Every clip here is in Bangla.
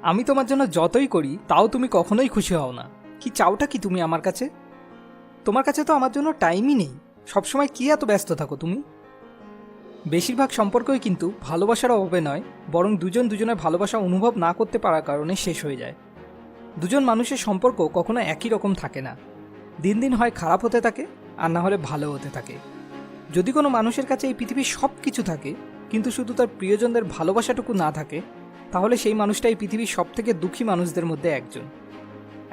আমি তোমার জন্য যতই করি তাও তুমি কখনোই খুশি হও না। কি চাওটা কি তুমি আমার কাছে? তোমার কাছে তো আমার জন্য টাইমই নেই। সবসময় কি এত ব্যস্ত থাকো তুমি? বেশিরভাগ সম্পর্কই কিন্তু ভালোবাসার অভাবে নয়, বরং দুজন দুজনের ভালোবাসা অনুভব না করতে পারার কারণে শেষ হয়ে যায়। দুজন মানুষের সম্পর্ক কখনো একই রকম থাকে না। দিন দিন হয় খারাপ হতে থাকে, আর না হলে ভালো হতে থাকে। যদি কোনো মানুষের কাছে এই পৃথিবীর সব কিছু থাকে কিন্তু শুধু তার প্রিয়জনদের ভালোবাসাটুকু না থাকে, তাহলে সেই মানুষটা এই পৃথিবীর সবথেকে দুঃখী মানুষদের মধ্যে একজন।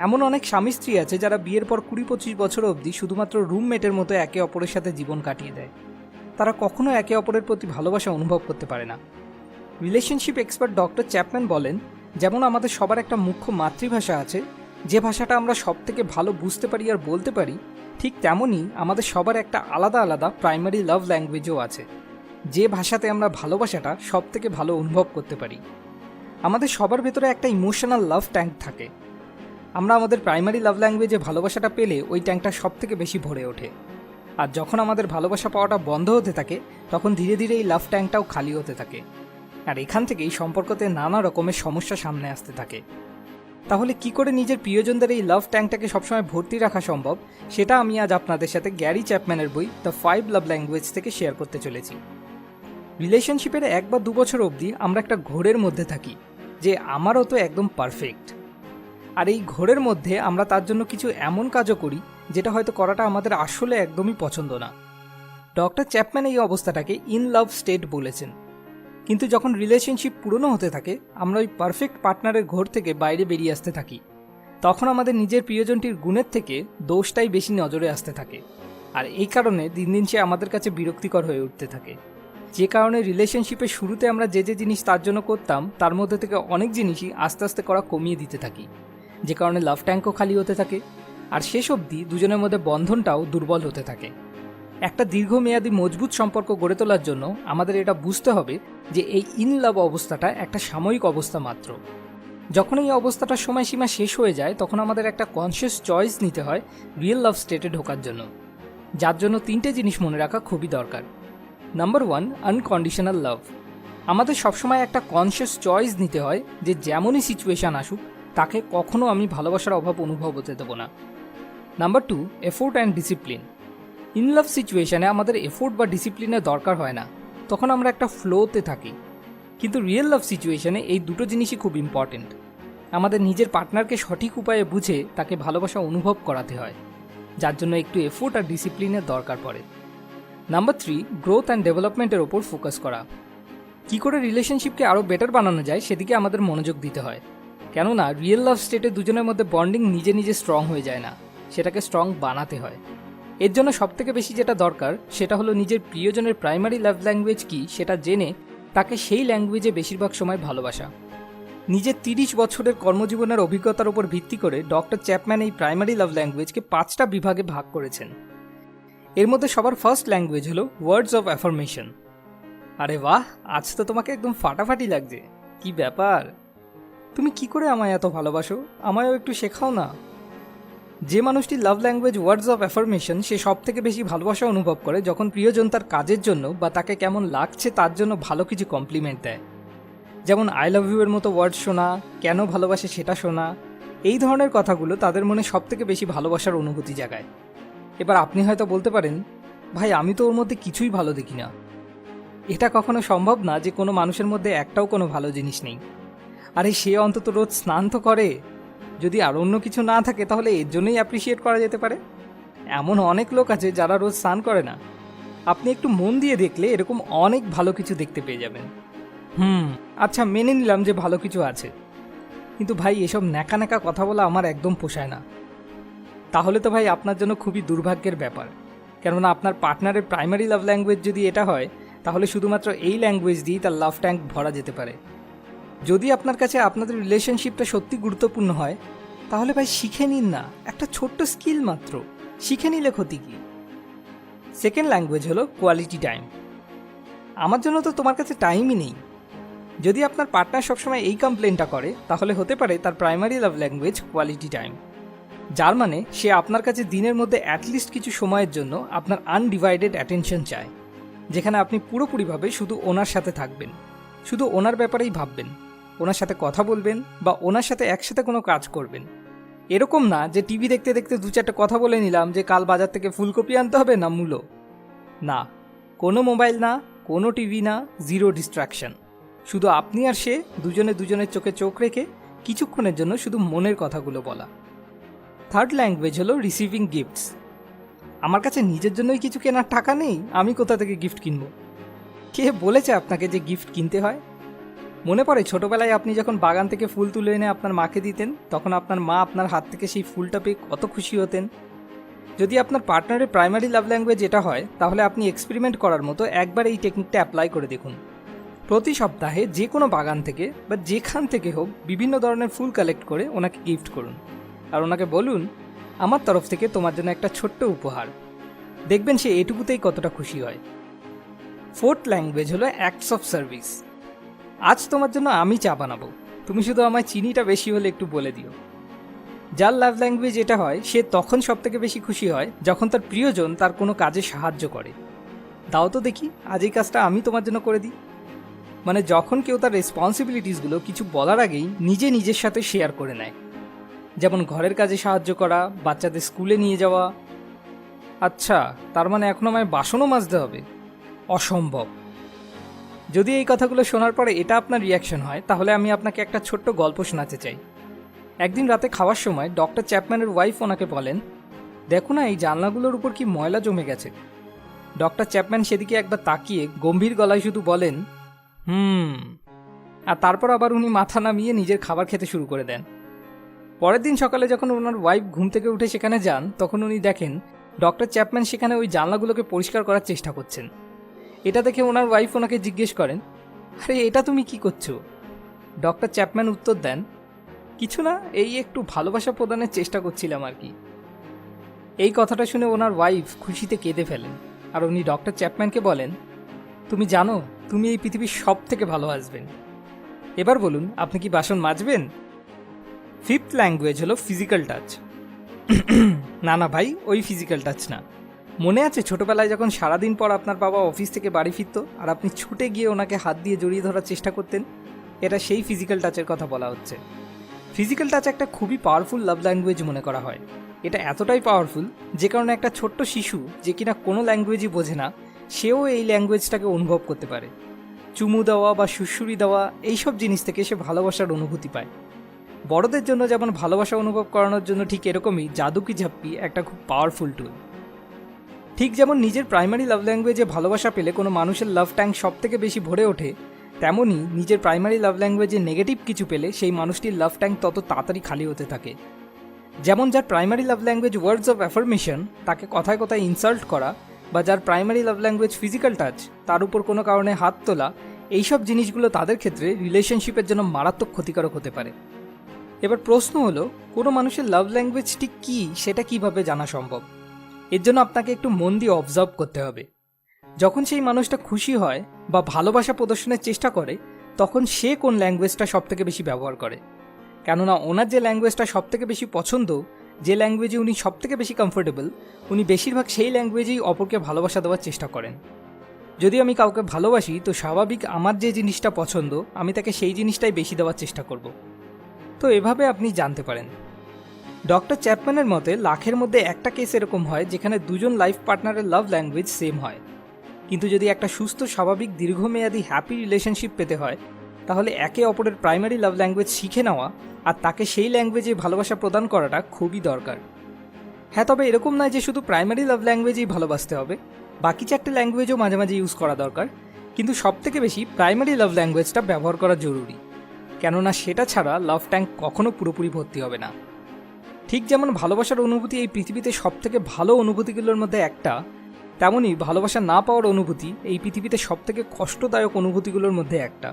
এমন অনেক স্বামী স্ত্রী আছে যারা বিয়ের পর 20-25 বছর অবধি শুধুমাত্র রুমমেটের মতো একে অপরের সাথে জীবন কাটিয়ে দেয়। তারা কখনো একে অপরের প্রতি ভালোবাসা অনুভব করতে পারে না। রিলেশনশিপ এক্সপার্ট ডক্টর চ্যাপম্যান বলেন, যেমন আমাদের সবার একটা মুখ্য মাতৃভাষা আছে, যে ভাষাটা আমরা সব থেকে ভালো বুঝতে পারি আর বলতে পারি, ঠিক তেমনই আমাদের সবার একটা আলাদা আলাদা প্রাইমারি লাভ ল্যাঙ্গুয়েজও আছে, যে ভাষাতে আমরা ভালোবাসাটা সব থেকে ভালো অনুভব করতে পারি। আমাদের সবার ভেতরে একটা ইমোশনাল লাভ ট্যাঙ্ক থাকে। আমরা আমাদের প্রাইমারি লাভ ল্যাঙ্গুয়েজে ভালোবাসাটা পেলে ওই ট্যাঙ্কটা সব থেকে বেশি ভরে ওঠে। আর যখন আমাদের ভালোবাসা পাওয়াটা বন্ধ হতে থাকে, তখন ধীরে ধীরে এই লাভ ট্যাঙ্কটাও খালি হতে থাকে। আর এখান থেকেই সম্পর্কতে নানা রকমের সমস্যা সামনে আসতে থাকে। তাহলে কি করে নিজের প্রিয়জনদের এই লাভ ট্যাঙ্কটাকে সবসময় ভর্তি রাখা সম্ভব, সেটা আমি আজ আপনাদের সাথে গ্যারি চ্যাপম্যানের বই দ্য 5 লাভ ল্যাঙ্গুয়েজ থেকে শেয়ার করতে চলেছি। রিলেশনশিপের 1 বা 2 বছর অবধি আমরা একটা ঘোরের মধ্যে থাকি যে আমারও তো একদম পারফেক্ট। আর এই ঘোরের মধ্যে আমরা তার জন্য কিছু এমন কাজও করি যেটা হয়তো করাটা আমাদের আসলে একদমই পছন্দ না। ডক্টর চ্যাপম্যান এই অবস্থাটাকে ইন লাভ স্টেট বলেছেন। কিন্তু যখন রিলেশনশিপ পুরনো হতে থাকে, আমরা ওই পারফেক্ট পার্টনারের ঘোর থেকে বাইরে বেরিয়ে আসতে থাকি, তখন আমাদের নিজের প্রিয়জনটির গুণের থেকে দোষটাই বেশি নজরে আসতে থাকে। আর এই কারণে দিন দিন সে আমাদের কাছে বিরক্তিকর হয়ে উঠতে থাকে। যে কারণে রিলেশনশিপের শুরুতে আমরা যে যে জিনিস তার জন্য করতাম, তার মধ্যে থেকে অনেক জিনিসই আস্তে আস্তে করা কমিয়ে দিতে থাকি, যে কারণে লাভ ট্যাঙ্কও খালি হতে থাকে। আর শেষ অবধি দুজনের মধ্যে বন্ধনটাও দুর্বল হতে থাকে। একটা দীর্ঘমেয়াদী মজবুত সম্পর্ক গড়ে তোলার জন্য আমাদের এটা বুঝতে হবে যে এই ইন লাভ অবস্থাটা একটা সাময়িক অবস্থা মাত্র। যখন এই অবস্থাটার সময়সীমা শেষ হয়ে যায়, তখন আমাদের একটা কনসিয়াস চয়েস নিতে হয় রিয়েল লাভ স্টেটে ঢোকার জন্য, যার জন্য 3টে জিনিস মনে রাখা খুবই দরকার। Number 1, unconditional love. আমাদের সবসময় একটা কনসিয়াস চয়েস নিতে হয় যে যেমনই সিচুয়েশান আসুক, তাকে কখনো আমি ভালোবাসার অভাব অনুভব হতে দেবো না। Number 2, effort and discipline. In love সিচুয়েশানে আমাদের এফোর্ট বা ডিসিপ্লিনের দরকার হয় না, তখন আমরা একটা ফ্লোতে থাকি। কিন্তু রিয়েল লাভ সিচুয়েশানে এই দুটো জিনিসই খুব ইম্পর্টেন্ট। আমাদের নিজের পার্টনারকে সঠিক উপায়ে বুঝে তাকে ভালোবাসা অনুভব করাতে হয়, যার জন্য একটু এফোর্ট আর ডিসিপ্লিনের দরকার পড়ে। নাম্বার 3, গ্রোথ অ্যান্ড ডেভেলপমেন্টের ওপর ফোকাস করা। কী করে রিলেশনশিপকে আরও বেটার বানানো যায় সেদিকে আমাদের মনোযোগ দিতে হয়। কেননা রিয়েল লাভ স্টেটে দুজনের মধ্যে বন্ডিং নিজে নিজে স্ট্রং হয়ে যায় না, সেটাকে স্ট্রং বানাতে হয়। এর জন্য সবথেকে বেশি যেটা দরকার সেটা হলো নিজের প্রিয়জনের প্রাইমারি লাভ ল্যাঙ্গুয়েজ কী সেটা জেনে তাকে সেই ল্যাঙ্গুয়েজে বেশিরভাগ সময় ভালোবাসা। নিজের 30 বছরের কর্মজীবনের অভিজ্ঞতার উপর ভিত্তি করে ডক্টর চ্যাপম্যান এই প্রাইমারি লাভ ল্যাঙ্গুয়েজকে 5টা বিভাগে ভাগ করেছেন। এর মধ্যে সবার ফার্স্ট ল্যাঙ্গুয়েজ হলো ওয়ার্ডস অফ অ্যাফার্মেশন। আরে বাহ, আজ তো তোমাকে একদম ফাটাফাটি লাগছে। কি ব্যাপার, তুমি কি করে আমায় এত ভালোবাসো? আমায়ও একটু শেখাও না। যে মানুষটি love language words of affirmation, সে সব থেকে বেশি ভালোবাসা অনুভব করে যখন প্রিয়জন তার কাজের জন্য বা তাকে কেমন লাগছে তার জন্য ভালো কিছু কমপ্লিমেন্ট দেয়। যেমন আই লাভ ইউ এর মতো ওয়ার্ড শোনা, কেন ভালোবাসে সেটা শোনা, এই ধরনের কথাগুলো তাদের মনে সব থেকে বেশি ভালোবাসার অনুভূতি জাগায়। এবার আপনি হয়তো বলতে পারেন, ভাই আমি তো ওর মধ্যে কিছুই ভালো দেখি না। এটা কখনো সম্ভব না যে কোনো মানুষের মধ্যে একটাও কোনো ভালো জিনিস নেই। আরে সে অন্তত রোজ স্নান তো করে। যদি আর অন্য কিছু না থাকে তাহলে এর জন্যই অ্যাপ্রিসিয়েট করা যেতে পারে। এমন অনেক লোক আছে যারা রোজ স্নান করে না। আপনি একটু মন দিয়ে দেখলে এরকম অনেক ভালো কিছু দেখতে পেয়ে যাবেন। আচ্ছা, মেনে নিলাম যে ভালো কিছু আছে, কিন্তু ভাই এসব ন্যাকা ন্যাকা কথা বলা আমার একদম পোষায় না। তাহলে তো ভাই আপনার জন্য খুবই দুর্ভাগ্যের ব্যাপার, কেননা আপনার পার্টনারের প্রাইমারি লাভ ল্যাঙ্গুয়েজ যদি এটা হয়, তাহলে শুধুমাত্র এই ল্যাঙ্গুয়েজ দিয়েই তার লাভ ট্যাঙ্ক ভরা যেতে পারে। যদি আপনার কাছে আপনাদের রিলেশনশিপটা সত্যি গুরুত্বপূর্ণ হয়, তাহলে ভাই শিখে নিন না, একটা ছোট্ট স্কিল মাত্র, শিখে নিলে ক্ষতি কি? সেকেন্ড ল্যাঙ্গুয়েজ হলো কোয়ালিটি টাইম। আমার জন্য তো তোমার কাছে টাইমই নেই। যদি আপনার পার্টনার সবসময় এই কমপ্লেনটা করে, তাহলে হতে পারে তার প্রাইমারি লাভ ল্যাঙ্গুয়েজ কোয়ালিটি টাইম, যার মানে সে আপনার কাছে দিনের মধ্যে অ্যাটলিস্ট কিছু সময়ের জন্য আপনার আনডিভাইডেড অ্যাটেনশন চায়, যেখানে আপনি পুরোপুরিভাবে শুধু ওনার সাথে থাকবেন, শুধু ওনার ব্যাপারেই ভাববেন। ওনার সাথে কথা বলবেন বা ওনার সাথে একসাথে কোনো কাজ করবেন। এরকম না যে টিভি দেখতে দেখতে 2-4টা কথা বলে নিলাম যে কাল বাজার থেকে ফুলকপি আনতে হবে না মূলো। না, কোনো মোবাইল না, কোনো টিভি না, জিরো ডিস্ট্রাকশন। শুধু আপনি আর সে দুজনে দুজনের চোখে চোখ রেখে কিছুক্ষণের জন্য শুধু মনের কথাগুলো বলা। থার্ড ল্যাঙ্গুয়েজ হলো রিসিভিং গিফটস। আমার কাছে নিজের জন্যই কিছু কেনার টাকা নেই, আমি কোথা থেকে গিফট কিনবো? কে বলেছে আপনাকে যে গিফট কিনতে হয়? মনে পড়ে ছোটবেলায় আপনি যখন বাগান থেকে ফুল তুলে এনে আপনার মাকে দিতেন, তখন আপনার মা আপনার হাত থেকে সেই ফুলটা পেয়ে কত খুশি হতেন। যদি আপনার পার্টনারের প্রাইমারি লাভ ল্যাঙ্গুয়েজ এটা হয়, তাহলে আপনি এক্সপেরিমেন্ট করার মতো একবার এই টেকনিকটা অ্যাপ্লাই করে দেখুন। প্রতি সপ্তাহে যে কোনো বাগান থেকে বা যেখান থেকে হোক বিভিন্ন ধরনের ফুল কালেক্ট করে ওনাকে গিফট করুন, আর ওনাকে বলুন, আমার তরফ থেকে তোমার জন্য একটা ছোট্ট উপহার। দেখবেন সে এটুকুতেই কতটা খুশি হয়। ফোর্থ ল্যাঙ্গুয়েজ হলো অ্যাক্টস অফ সার্ভিস। আজ তোমার জন্য আমি চা বানাবো, তুমি শুধু আমায় চিনিটা বেশি হলে একটু বলে দিও। যার লাভ ল্যাঙ্গুয়েজ এটা হয়, সে তখন সব থেকে বেশি খুশি হয় যখন তার প্রিয়জন তার কোনো কাজে সাহায্য করে। দাও তো দেখি, আজ এই কাজটা আমি তোমার জন্য করে দিই। মানে যখন কেউ তার রেসপন্সিবিলিটিসগুলো কিছু বলার আগেই নিজে নিজের সাথে শেয়ার করে নেয়। যেমন ঘরের কাজে সাহায্য করা, বাচ্চাদের স্কুলে নিয়ে যাওয়া। আচ্ছা, তার মানে এখন আমায় বাসনও মাজতে হবে? অসম্ভব। যদি এই কথাগুলো শোনার পরে এটা আপনার রিয়াকশন হয়, তাহলে আমি আপনাকে একটা ছোট্ট গল্প শোনাতে চাই। একদিন রাতে খাওয়ার সময় ডক্টর চ্যাপম্যানের ওয়াইফ ওনাকে বলেন, দেখো না এই জানলাগুলোর উপর কি ময়লা জমে গেছে। ডক্টর চ্যাপম্যান সেদিকে একবার তাকিয়ে গম্ভীর গলায় শুধু বলেন, আর তারপর আবার উনি মাথা নামিয়ে নিজের খাবার খেতে শুরু করে দেন। পরের দিন সকালে যখন ওনার ওয়াইফ ঘুম থেকে উঠে সেখানে যান, তখন উনি দেখেন ডক্টর চ্যাপম্যান সেখানে ওই জানলাগুলোকে পরিষ্কার করার চেষ্টা করছেন। এটা দেখে ওনার ওয়াইফ ওনাকে জিজ্ঞেস করেন, আরে এটা তুমি কি করছো? ডক্টর চ্যাপম্যান উত্তর দেন, কিছু না, এই একটু ভালোবাসা প্রদানের চেষ্টা করছিলাম আর কি। এই কথাটা শুনে ওনার ওয়াইফ খুশিতে কেঁদে ফেলেন, আর উনি ডক্টর চ্যাপম্যানকে বলেন, তুমি জানো তুমি এই পৃথিবীর সব থেকে ভালো হাজবেন্ড। এবার বলুন, আপনি কি বাসন মাজবেন? ফিফথ ল্যাঙ্গুয়েজ হলো ফিজিক্যাল টাচ। না না ভাই, ওই ফিজিক্যাল টাচ না। মনে আছে ছোটবেলায় যখন সারাদিন পর আপনার বাবা অফিস থেকে বাড়ি ফিরত আর আপনি ছুটে গিয়ে ওনাকে হাত দিয়ে জড়িয়ে ধরার চেষ্টা করতেন? এটা সেই ফিজিক্যাল টাচের কথা বলা হচ্ছে। ফিজিক্যাল টাচ একটা খুবই পাওয়ারফুল লাভ ল্যাঙ্গুয়েজ মনে করা হয়। এটা এতটাই পাওয়ারফুল যে কারণে একটা ছোট্ট শিশু যে কিনা কোনো ল্যাঙ্গুয়েজই বোঝে না, সেও এই ল্যাঙ্গুয়েজটাকে অনুভব করতে পারে। চুমু দেওয়া বা সুড়সুড়ি দেওয়া, এইসব জিনিস থেকে সে ভালোবাসার অনুভূতি পায়। বড়দের জন্য যেমন ভালোবাসা অনুভব করানোর জন্য ঠিক এরকমই জাদু কি ঝাপ্পি একটা খুব পাওয়ারফুল টুল। ঠিক যেমন নিজের প্রাইমারি লাভ ল্যাঙ্গুয়েজে ভালোবাসা পেলে কোনো মানুষের লাভ ট্যাঙ্ক সব থেকে বেশি ভরে ওঠে, তেমনই নিজের প্রাইমারি লাভ ল্যাঙ্গুয়েজে নেগেটিভ কিছু পেলে সেই মানুষটির লাভ ট্যাঙ্ক তত তাড়াতাড়ি খালি হতে থাকে। যেমন যার primary love language words of affirmation, তাকে কথায় কথায় ইনসাল্ট করা, বা যার প্রাইমারি লাভ ল্যাঙ্গুয়েজ ফিজিক্যাল টাচ, তার উপর কোনো কারণে হাত তোলা, এইসব জিনিসগুলো তাদের ক্ষেত্রে রিলেশনশিপের জন্য মারাত্মক ক্ষতিকারক হতে পারে। এবার প্রশ্ন হলো, কোনো মানুষের লাভ ল্যাঙ্গুয়েজটি কী সেটা কিভাবে জানা সম্ভব? এর জন্য আপনাকে একটু মন দিয়ে অবজার্ভ করতে হবে। যখন সেই মানুষটা খুশি হয় বা ভালোবাসা প্রদর্শনের চেষ্টা করে, তখন সে কোন ল্যাঙ্গুয়েজটা সব থেকে বেশি ব্যবহার করে। কেননা ওনার যে ল্যাঙ্গুয়েজটা সব থেকে বেশি পছন্দ, যে ল্যাঙ্গুয়েজে উনি সব থেকে বেশি কমফোর্টেবল, উনি বেশিরভাগ সেই ল্যাঙ্গুয়েজেই অপরকে ভালোবাসা দেওয়ার চেষ্টা করেন। যদি আমি কাউকে ভালোবাসি, তো স্বাভাবিক আমার যে জিনিসটা পছন্দ আমি তাকে সেই জিনিসটাই বেশি দেওয়ার চেষ্টা করব। তো এভাবে আপনি জানতে পারেন। ডক্টর চ্যাপম্যানের মতে লাখের মধ্যে একটা কেস এরকম হয় যেখানে দুজন লাইফ পার্টনারের লাভ ল্যাঙ্গুয়েজ সেম হয়। কিন্তু যদি একটা সুস্থ স্বাভাবিক দীর্ঘমেয়াদী হ্যাপি রিলেশনশিপ পেতে হয়, তাহলে একে অপরের প্রাইমারি লাভ ল্যাঙ্গুয়েজ শিখে নেওয়া আর তাকে সেই ল্যাঙ্গুয়েজে ভালোবাসা প্রদান করাটা খুবই দরকার। হ্যাঁ, তবে এরকম নয় যে শুধু প্রাইমারি লাভ ল্যাঙ্গুয়েজেই ভালোবাসতে হবে, বাকি 4টে ল্যাঙ্গুয়েজও মাঝে মাঝে ইউজ করা দরকার। কিন্তু সবথেকে বেশি প্রাইমারি লাভ ল্যাঙ্গুয়েজটা ব্যবহার করা জরুরি, কেননা সেটা ছাড়া লাভ ট্যাঙ্ক কখনো পুরোপুরি ভর্তি হবে না। ঠিক যেমন ভালোবাসার অনুভূতি এই পৃথিবীতে সবথেকে ভালো অনুভূতিগুলোর মধ্যে একটা, তেমনই ভালোবাসা না পাওয়ার অনুভূতি এই পৃথিবীতে সবথেকে কষ্টদায়ক অনুভূতিগুলোর মধ্যে একটা।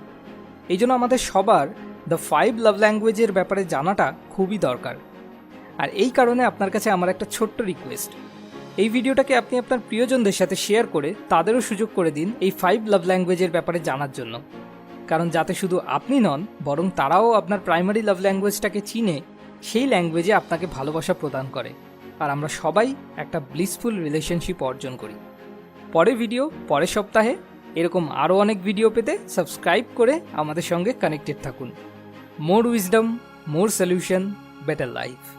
এই জন্য আমাদের সবার দ্য 5 লাভ ল্যাঙ্গুয়েজের ব্যাপারে জানাটা খুবই দরকার। আর এই কারণে আপনার কাছে আমার একটা ছোট্ট রিকোয়েস্ট, এই ভিডিওটাকে আপনি আপনার প্রিয়জনদের সাথে শেয়ার করে তাদেরও সুযোগ করে দিন এই 5 লাভ ল্যাঙ্গুয়েজের ব্যাপারে জানার জন্য। কারণ যাতে শুধু আপনি নন, বরং তারাও আপনার প্রাইমারি লাভ ল্যাঙ্গুয়েজটাকে চিনে সেই ল্যাঙ্গুয়েজে আপনাকে ভালোবাসা প্রদান করে, আর আমরা সবাই একটা ব্লিসফুল রিলেশনশিপ অর্জন করি। পরের ভিডিও পরের সপ্তাহে। এরকম আরও অনেক ভিডিও পেতে সাবস্ক্রাইব করে আমাদের সঙ্গে কানেক্টেড থাকুন। More wisdom, more solution, better life.